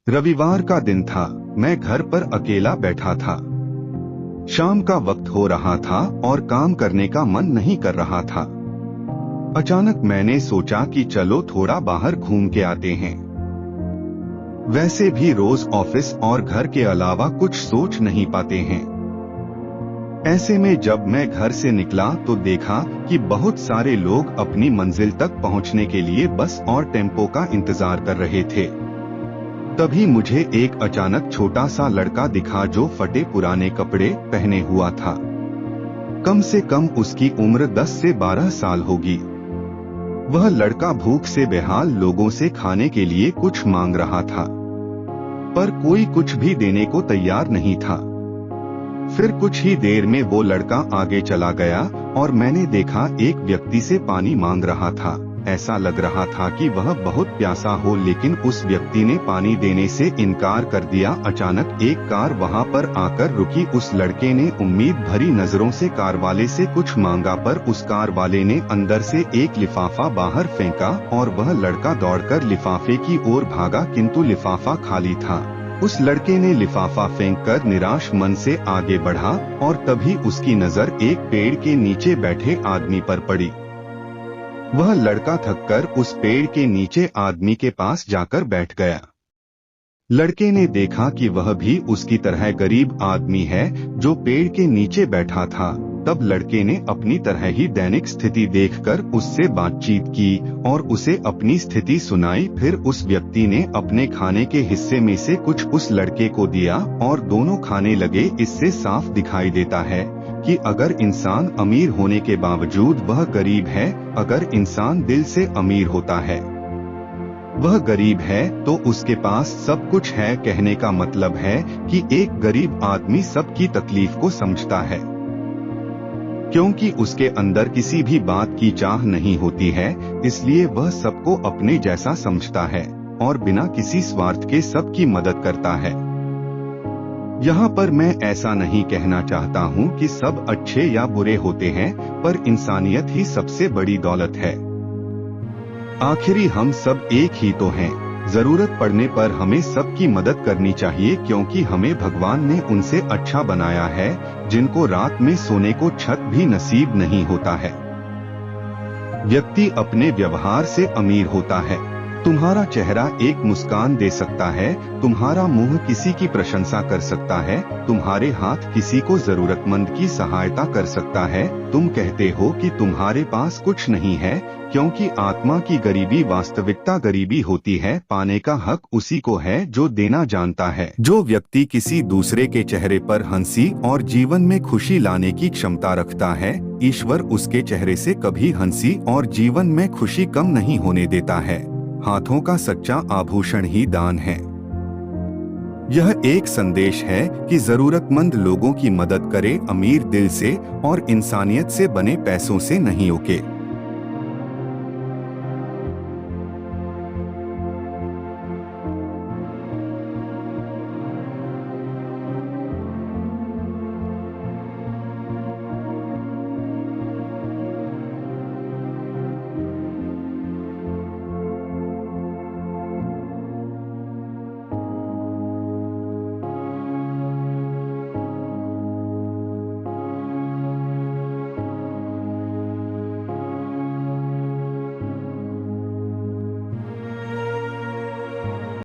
रविवार का दिन था। मैं घर पर अकेला बैठा था। शाम का वक्त हो रहा था और काम करने का मन नहीं कर रहा था। अचानक मैंने सोचा कि चलो थोड़ा बाहर घूम के आते हैं। वैसे भी रोज ऑफिस और घर के अलावा कुछ सोच नहीं पाते हैं। ऐसे में जब मैं घर से निकला तो देखा कि बहुत सारे लोग अपनी मंजिल तक पहुंचने के लिए बस और टेम्पो का इंतजार कर रहे थे। तभी मुझे एक अचानक छोटा सा लड़का दिखा जो फटे पुराने कपड़े पहने हुआ था। कम से कम उसकी उम्र 10 से 12 साल होगी। वह लड़का भूख से बेहाल लोगों से खाने के लिए कुछ मांग रहा था, पर कोई कुछ भी देने को तैयार नहीं था। फिर कुछ ही देर में वो लड़का आगे चला गया और मैंने देखा एक व्यक्ति से पानी मांग रहा था। ऐसा लग रहा था कि वह बहुत प्यासा हो, लेकिन उस व्यक्ति ने पानी देने से इनकार कर दिया। अचानक एक कार वहां पर आकर रुकी। उस लड़के ने उम्मीद भरी नजरों से कार वाले से कुछ मांगा, पर उस कार वाले ने अंदर से एक लिफाफा बाहर फेंका और वह लड़का दौड़कर लिफाफे की ओर भागा, किंतु लिफाफा खाली था। उस लड़के ने लिफाफा फेंककर निराश मन से आगे बढ़ा और तभी उसकी नजर एक पेड़ के नीचे बैठे आदमी पर पड़ी। वह लड़का थककर उस पेड़ के नीचे आदमी के पास जाकर बैठ गया। लड़के ने देखा कि वह भी उसकी तरह गरीब आदमी है जो पेड़ के नीचे बैठा था। तब लड़के ने अपनी तरह ही दैनिक स्थिति देखकर उससे बातचीत की और उसे अपनी स्थिति सुनाई। फिर उस व्यक्ति ने अपने खाने के हिस्से में से कुछ उस लड़के को दिया और दोनों खाने लगे। इससे साफ दिखाई देता है कि अगर इंसान अमीर होने के बावजूद वह गरीब है, अगर इंसान दिल से अमीर होता है, वह गरीब है, तो उसके पास सब कुछ है। कहने का मतलब है कि एक गरीब आदमी सबकी तकलीफ को समझता है, क्योंकि उसके अंदर किसी भी बात की चाह नहीं होती है, इसलिए वह सबको अपने जैसा समझता है और बिना किसी स्वार्थ के सबकी मदद करता है। यहाँ पर मैं ऐसा नहीं कहना चाहता हूँ कि सब अच्छे या बुरे होते हैं, पर इंसानियत ही सबसे बड़ी दौलत है। आखिरी हम सब एक ही तो हैं। जरूरत पड़ने पर हमें सबकी मदद करनी चाहिए, क्योंकि हमें भगवान ने उनसे अच्छा बनाया है जिनको रात में सोने को छत भी नसीब नहीं होता है। व्यक्ति अपने व्यवहार से अमीर होता है। तुम्हारा चेहरा एक मुस्कान दे सकता है, तुम्हारा मुंह किसी की प्रशंसा कर सकता है, तुम्हारे हाथ किसी को जरूरतमंद की सहायता कर सकता है। तुम कहते हो कि तुम्हारे पास कुछ नहीं है, क्योंकि आत्मा की गरीबी वास्तविकता गरीबी होती है। पाने का हक उसी को है जो देना जानता है। जो व्यक्ति किसी दूसरे के चेहरे पर हंसी और जीवन में खुशी लाने की क्षमता रखता है, ईश्वर उसके चेहरे से कभी हंसी और जीवन में खुशी कम नहीं होने देता है। हाथों का सच्चा आभूषण ही दान है। यह एक संदेश है कि जरूरतमंद लोगों की मदद करें, अमीर दिल से और इंसानियत से बने पैसों से नहीं। ओके।